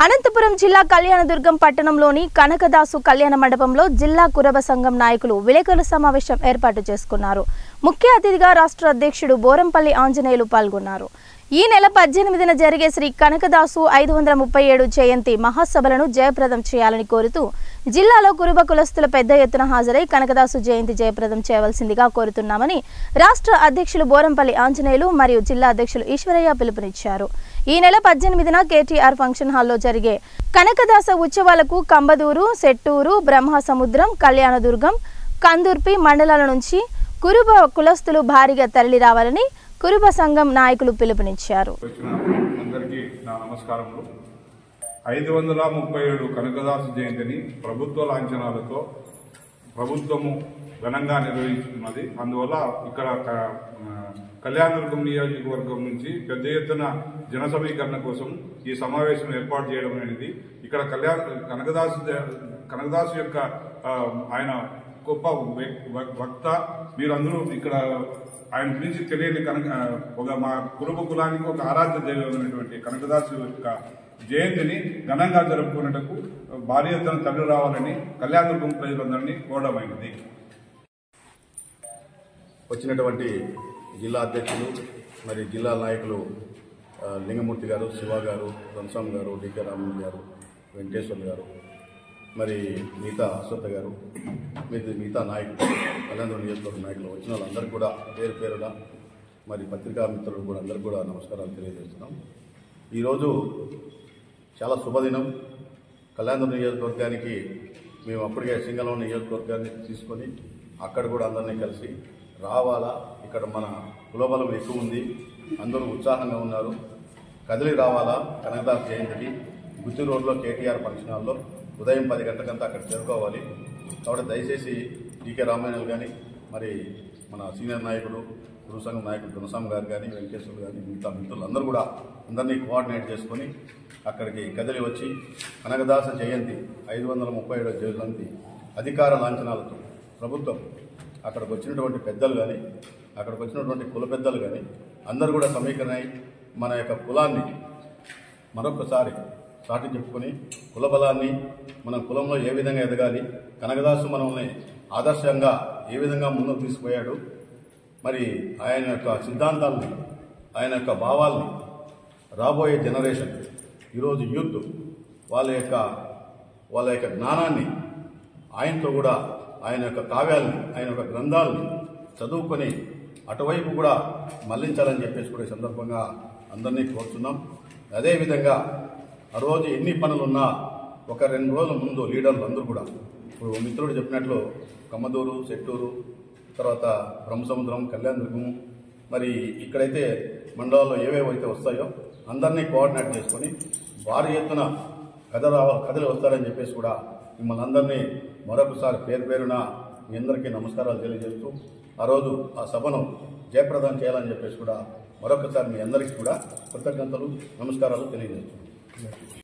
అనంతపురం జిల్లా కళ్యాణదుర్గం పట్టణంలోని కనకదాసు కళ్యాణ మండపంలో జిల్లా కురబ సంఘం నాయకులు విలేకరుల సమావేశం ఏర్పాటు చేసుకున్నారు. ముఖ్య అతిథిగా రాష్ట్ర అధ్యక్షుడు బోరంపల్లి ఆంజనేయులు పాల్గొన్నారు. ఈ నెల 18న జరిగే శ్రీ కనకదాసు 537 జయంతి మహాసభలను జయప్రదం చేయాలని కోరుతూ జిల్లాలో కురుబ కులస్తుల పెద్ద ఎత్తున హాజరై కనకదాసు జయంతి జయప్రదం చేయవలసిందిగా కోరుతున్నామని రాష్ట్ర అధ్యక్షులు బోరంపల్లి ఆంజనేయులు మరియు జిల్లా అధ్యక్షులు ఈశ్వరయ్య పిలుపునిచ్చారు. ఈ నెల 18న కేటీఆర్ ఫంక్షన్ హాల్లో జరిగే కనకదాస ఉత్సవాలకు కంబదూరు, సెట్టూరు, బ్రహ్మసముద్రం, కళ్యాణదుర్గం, కందుర్పి మండలాల నుంచి కురుబ కులస్తులు భారీగా తరలి రావాలని కురుబ సంఘం నాయకులు పిలుపునిచ్చారు. అందరికీ నా నమస్కారములు. 537 కనకదాసు జయంతిని ప్రభుత్వ లాంఛనాలతో ప్రభుత్వము ఘనంగా నిర్వహిస్తున్నది. అందువల్ల ఇక్కడ కళ్యాణదుర్గం నియోజకవర్గం నుంచి పెద్ద ఎత్తున జన సమీకరణ కోసం ఈ సమావేశం ఏర్పాటు చేయడం అనేది ఇక్కడ కనకదాసు యొక్క ఆయన గొప్ప వక్త. మీరందరూ ఇక్కడ ఆయన గురించి తెలియని మా కురుబ కులానికి ఒక ఆరాధ్య దైవమైనటువంటి కనకదాసు యొక్క జయంతిని ఘనంగా జరుపుకునేటకు భారీ ఎత్తున తరలి రావాలని కళ్యాణదుర్గం ప్రజలందరినీ కోరడమైనది. వచ్చినటువంటి జిల్లా అధ్యక్షులు మరి జిల్లా నాయకులు లింగమూర్తి గారు, శివ గారు, రంస్వామి గారు, డికే రామన్ గారు, వెంకటేశ్వర్ గారు, మరి మిగతా అశ్వత్థ గారు, మిగతా నాయకులు, కళ్యాణదుర్గం నియోజకవర్గ నాయకులు వచ్చిన వాళ్ళందరికీ కూడా పేరు పేరుగా మరి పత్రికా మిత్రులు కూడా అందరికీ కూడా నమస్కారాలు తెలియజేస్తున్నాం. ఈరోజు చాలా శుభదినం. కళ్యాణదుర్గం నియోజకవర్గానికి మేము అప్పటికే సింగళం నియోజకవర్గాన్ని తీసుకొని అక్కడ కూడా అందరినీ కలిసి రావాలా, ఇక్కడ మన కులబలం ఎక్కువ ఉంది, అందరూ ఉత్సాహంగా ఉన్నారు, కదిలి రావాలా కనకదాసు జయంతికి గుత్తి రోడ్లో కేటీఆర్ ఫంక్షన్ హాల్లో ఉదయం 10 గంటలకంతా అక్కడ చేరుకోవాలి. కాబట్టి దయచేసి డికే రామాయణులు కానీ మరి మన సీనియర్ నాయకుడు గురు సంఘం నాయకుడు దునస్వామి గారు కానీ, వెంకటేశ్వరు కానీ, మిగతా మిత్రులు అందరూ కూడా అందరినీ కోఆర్డినేట్ చేసుకొని అక్కడికి కదిలి వచ్చి కనకదాస జయంతి 537వ జయంతి అధికార లాంఛనాలతో ప్రభుత్వం అక్కడికి వచ్చినటువంటి పెద్దలు కానీ, అక్కడికి వచ్చినటువంటి కుల పెద్దలు కానీ అందరూ కూడా సమీకరణ అయి మన యొక్క కులాన్ని మరొకసారి సాటి చెప్పుకొని కుల బలాన్ని మన కులంలో ఏ విధంగా ఎదగాలి, కనకదాసు మనల్ని ఆదర్శంగా ఏ విధంగా ముందుకు తీసుకుపోయాడు, మరి ఆయన యొక్క సిద్ధాంతాలని, ఆయన యొక్క భావాల్ని రాబోయే జనరేషన్, ఈరోజు యూత్ వాళ్ళ యొక్క జ్ఞానాన్ని ఆయనతో కూడా ఆయన యొక్క కావ్యాలని, ఆయన యొక్క గ్రంథాలని చదువుకొని అటువైపు కూడా మళ్లించాలని చెప్పేసి కూడా ఈ సందర్భంగా అందరినీ కోరుతున్నాం. అదేవిధంగా ఆ రోజు ఎన్ని పనులున్నా ఒక 2 రోజుల ముందు లీడర్లు అందరూ కూడా ఇప్పుడు మిత్రుడు చెప్పినట్లు కమ్మదూరు, సెట్టూరు, తర్వాత బ్రహ్మసముద్రం, కళ్యాణదుర్గం, మరి ఇక్కడైతే మండలాల్లో ఏవేవైతే వస్తాయో అందరినీ కోఆర్డినేట్ చేసుకొని భారీ ఎత్తున కథలు వస్తారని చెప్పేసి కూడా మిమ్మల్ని అందరినీ మరొకసారి పేరు పేరున మీ అందరికీ నమస్కారాలు తెలియజేస్తూ ఆ రోజు ఆ సభను జయప్రదం చేయాలని చెప్పేసి కూడా మరొకసారి మీ అందరికీ కూడా కృతజ్ఞతలు, నమస్కారాలు తెలియజేస్తున్నాను.